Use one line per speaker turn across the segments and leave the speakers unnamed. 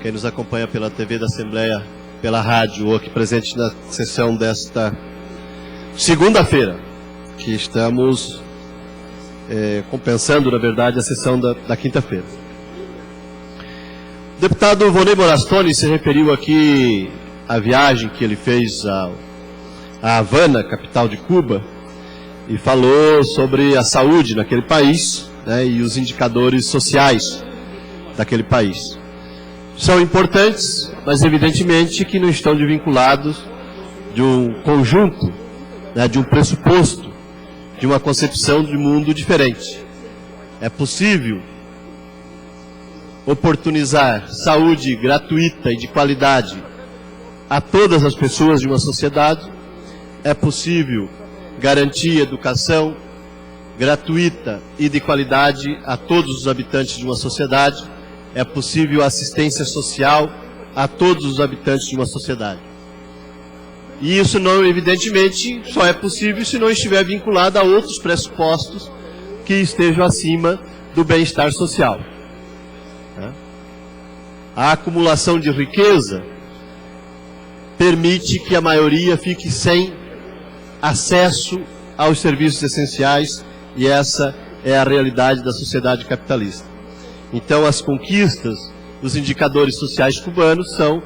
quem nos acompanha pela TV da Assembleia, pela rádio ou aqui presente na sessão desta segunda-feira, que estamos compensando, na verdade, a sessão da quinta-feira. O deputado Vonei Morastoni se referiu aqui à viagem que ele fez a Havana, capital de Cuba, e falou sobre a saúde naquele país, né, e os indicadores sociais daquele país. São importantes, mas evidentemente que não estão desvinculados de um conjunto, né, de um pressuposto, de uma concepção de mundo diferente. É possível oportunizar saúde gratuita e de qualidade a todas as pessoas de uma sociedade. É possível garantir educação gratuita e de qualidade a todos os habitantes de uma sociedade. É possível assistência social a todos os habitantes de uma sociedade. E isso, não, evidentemente, só é possível se não estiver vinculado a outros pressupostos que estejam acima do bem-estar social. A acumulação de riqueza permite que a maioria fique sem acesso aos serviços essenciais, e essa é a realidade da sociedade capitalista. Então, as conquistas dos indicadores sociais cubanos são,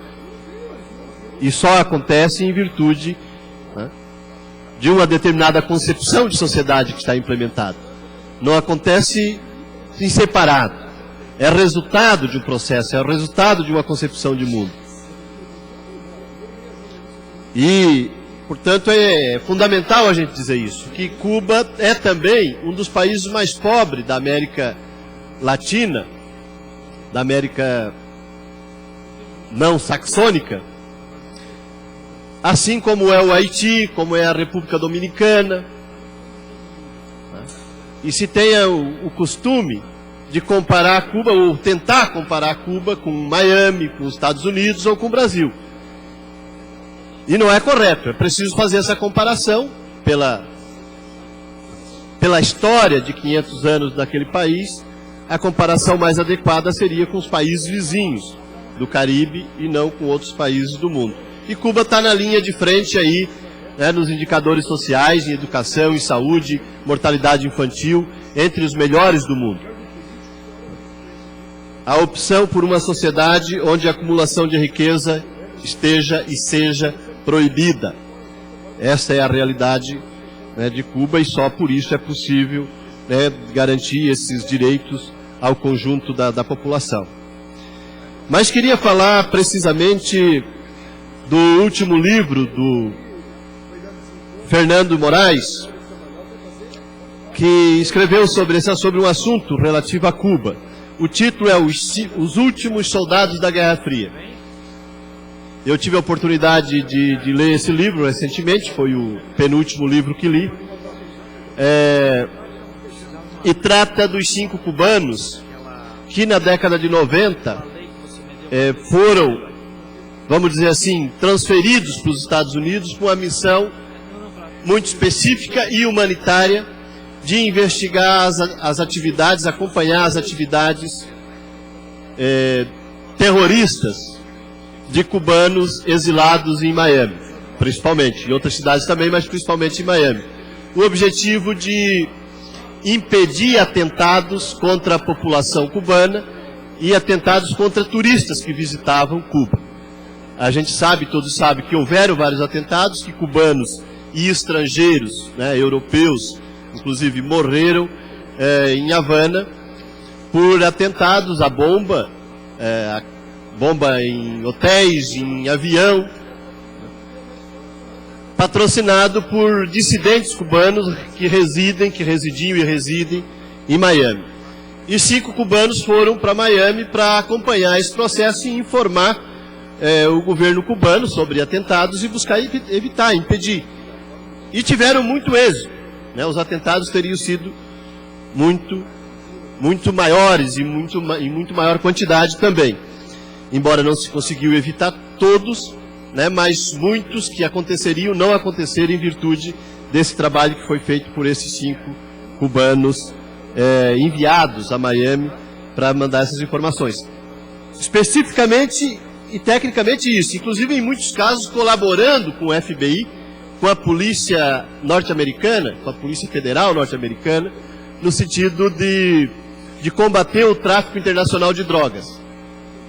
e só acontecem em virtude, né, de uma determinada concepção de sociedade que está implementada. Não acontece em separado. É resultado de um processo, é resultado de uma concepção de mundo. E, portanto, é fundamental a gente dizer isso, que Cuba é também um dos países mais pobres da América Latina, da América não saxônica, assim como é o Haiti, como é a República Dominicana. E se tenha o costume de comparar Cuba, ou tentar comparar Cuba com Miami, com os Estados Unidos ou com o Brasil. E não é correto, é preciso fazer essa comparação pela história de 500 anos daquele país. A comparação mais adequada seria com os países vizinhos do Caribe e não com outros países do mundo. E Cuba está na linha de frente aí, né, nos indicadores sociais, em educação, em saúde, mortalidade infantil, entre os melhores do mundo. A opção por uma sociedade onde a acumulação de riqueza esteja e seja proibida. Essa é a realidade, né, de Cuba, e só por isso é possível, né, garantir esses direitos ao conjunto da população. Mas queria falar precisamente do último livro do Fernando Moraes, que escreveu sobre um assunto relativo a Cuba. O título é Os Últimos Soldados da Guerra Fria. Eu tive a oportunidade de ler esse livro recentemente, foi o penúltimo livro que li, e trata dos 5 cubanos que na década de 90 foram, vamos dizer assim, transferidos para os Estados Unidos com uma missão muito específica e humanitária de investigar as atividades, acompanhar as atividades terroristas de cubanos exilados em Miami, principalmente, em outras cidades também, mas principalmente em Miami. O objetivo de impedir atentados contra a população cubana e atentados contra turistas que visitavam Cuba. A gente sabe, todos sabem, que houveram vários atentados, que cubanos e estrangeiros, né, europeus, inclusive, morreram em Havana por atentados à bomba, bomba em hotéis, em avião, patrocinado por dissidentes cubanos que residiam e residem em Miami. E 5 cubanos foram para Miami para acompanhar esse processo e informar o governo cubano sobre atentados e buscar evitar, impedir. E tiveram muito êxito, né? Os atentados teriam sido muito maiores e muito maior quantidade também. Embora não se conseguiu evitar todos, né, mas muitos que aconteceriam não aconteceram em virtude desse trabalho que foi feito por esses 5 cubanos enviados a Miami para mandar essas informações. Especificamente e tecnicamente isso, inclusive em muitos casos colaborando com o FBI, com a polícia norte-americana, com a polícia federal norte-americana, no sentido de combater o tráfico internacional de drogas.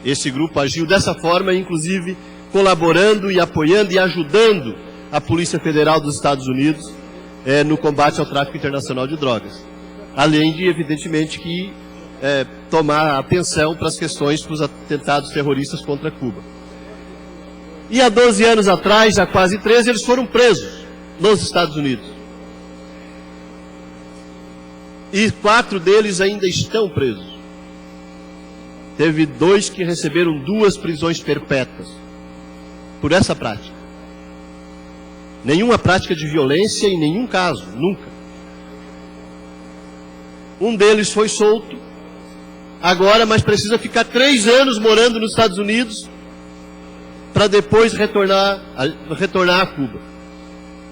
Esse grupo agiu dessa forma, inclusive colaborando e apoiando e ajudando a Polícia Federal dos Estados Unidos no combate ao tráfico internacional de drogas. Além de, evidentemente, que tomar atenção para as questões dos atentados terroristas contra Cuba. E há 12 anos atrás, há quase 13, eles foram presos nos Estados Unidos. E 4 deles ainda estão presos. Teve 2 que receberam 2 prisões perpétuas por essa prática. Nenhuma prática de violência em nenhum caso, nunca. Um deles foi solto agora, mas precisa ficar 3 anos morando nos Estados Unidos para depois retornar a Cuba.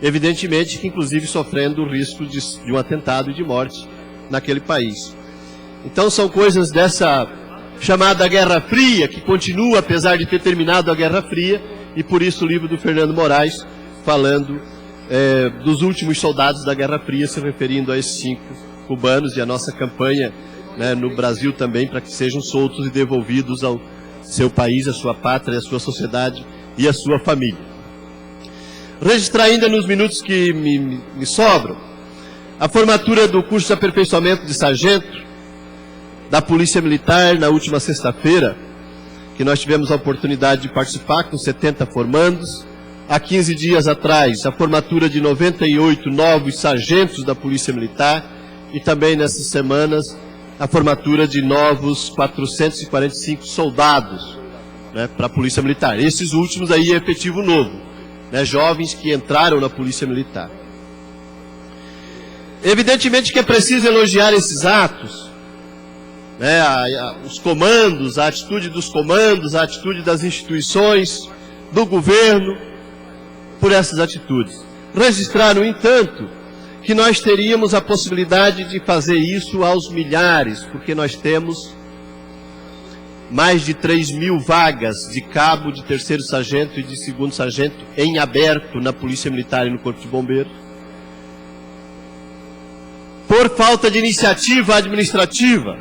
Evidentemente que, inclusive, sofrendo o risco de um atentado e de morte naquele país. Então, são coisas dessa chamada Guerra Fria, que continua, apesar de ter terminado a Guerra Fria, e por isso o livro do Fernando Moraes, falando dos últimos soldados da Guerra Fria, se referindo a esses 5 cubanos e a nossa campanha no Brasil também, para que sejam soltos e devolvidos ao seu país, a sua pátria, a sua sociedade e a sua família. Registrar ainda nos minutos que me sobram, a formatura do curso de aperfeiçoamento de sargento da Polícia Militar na última sexta-feira, que nós tivemos a oportunidade de participar com 70 formandos. Há 15 dias atrás, a formatura de 98 novos sargentos da Polícia Militar e também nessas semanas a formatura de novos 445 soldados para a Polícia Militar. Esses últimos aí é efetivo novo, jovens que entraram na Polícia Militar. Evidentemente que é preciso elogiar esses atos, os comandos, a atitude dos comandos, a atitude das instituições, do governo, por essas atitudes. Registrar, no entanto, que nós teríamos a possibilidade de fazer isso aos milhares, porque nós temos mais de 3.000 vagas de cabo, de 3º sargento e de 2º sargento em aberto na Polícia Militar e no Corpo de Bombeiros. Por falta de iniciativa administrativa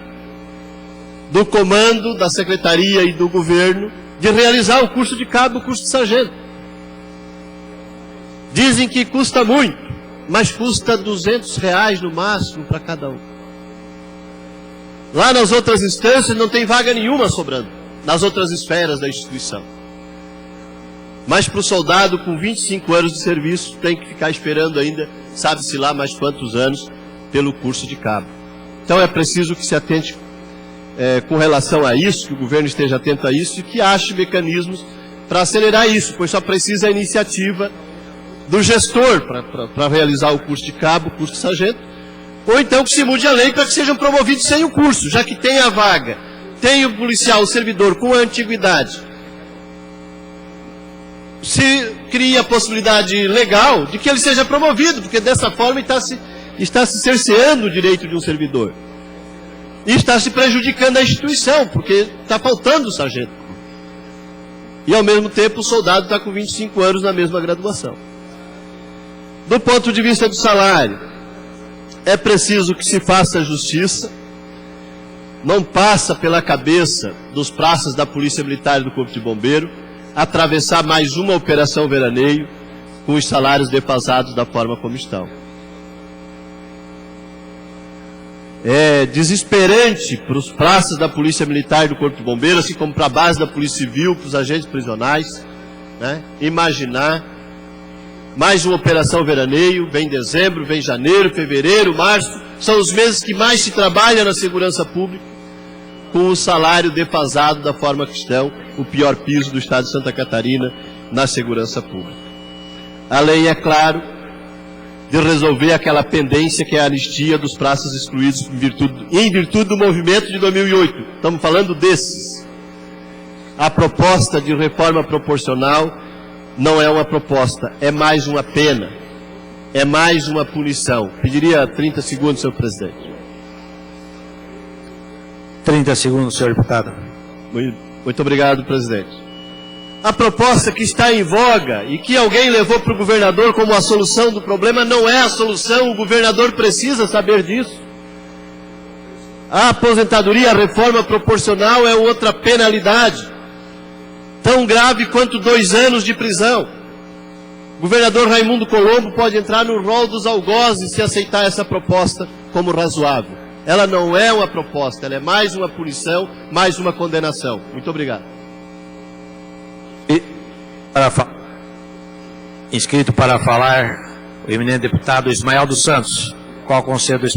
do comando, da secretaria e do governo, de realizar o curso de cabo, o curso de sargento. Dizem que custa muito, mas custa R$200 no máximo para cada um. Lá nas outras instâncias não tem vaga nenhuma sobrando, nas outras esferas da instituição. Mas para o soldado com 25 anos de serviço tem que ficar esperando ainda, sabe-se lá mais quantos anos, pelo curso de cabo. Então é preciso que se atente com relação a isso, que o governo esteja atento a isso e que ache mecanismos para acelerar isso, pois só precisa a iniciativa do gestor para realizar o curso de cabo, o curso de sargento, ou então que se mude a lei para que sejam promovidos sem o curso, já que tem a vaga, tem o policial, o servidor com a antiguidade. Se cria a possibilidade legal de que ele seja promovido, porque dessa forma está se cerceando o direito de um servidor. E está se prejudicando a instituição, porque está faltando o sargento. E ao mesmo tempo o soldado está com 25 anos na mesma graduação. Do ponto de vista do salário, é preciso que se faça justiça. Não passa pela cabeça dos praças da Polícia Militar e do Corpo de Bombeiro atravessar mais uma operação veraneio com os salários defasados da forma como estão. É desesperante para os praças da Polícia Militar e do Corpo de Bombeiro, assim como para a base da Polícia Civil, para os agentes prisionais, imaginar mais uma operação veraneio. Vem dezembro, vem janeiro, fevereiro, março, são os meses que mais se trabalha na segurança pública, com o salário defasado da forma que estão, o pior piso do estado de Santa Catarina na segurança pública. Além, é claro, de resolver aquela pendência que é a anistia dos praças excluídos em virtude do movimento de 2008. Estamos falando desses. A proposta de reforma proporcional não é uma proposta, é mais uma pena, é mais uma punição. Pediria 30 segundos, senhor presidente.
30 segundos, senhor deputado.
Muito obrigado, presidente. A proposta que está em voga e que alguém levou para o governador como a solução do problema não é a solução, o governador precisa saber disso. A aposentadoria, a reforma proporcional é outra penalidade, tão grave quanto 2 anos de prisão. O governador Raimundo Colombo pode entrar no rol dos algozes se aceitar essa proposta como razoável. Ela não é uma proposta, ela é mais uma punição, mais uma condenação. Muito obrigado.
Inscrito para falar o eminente deputado Ismael dos Santos. Qual o conselho do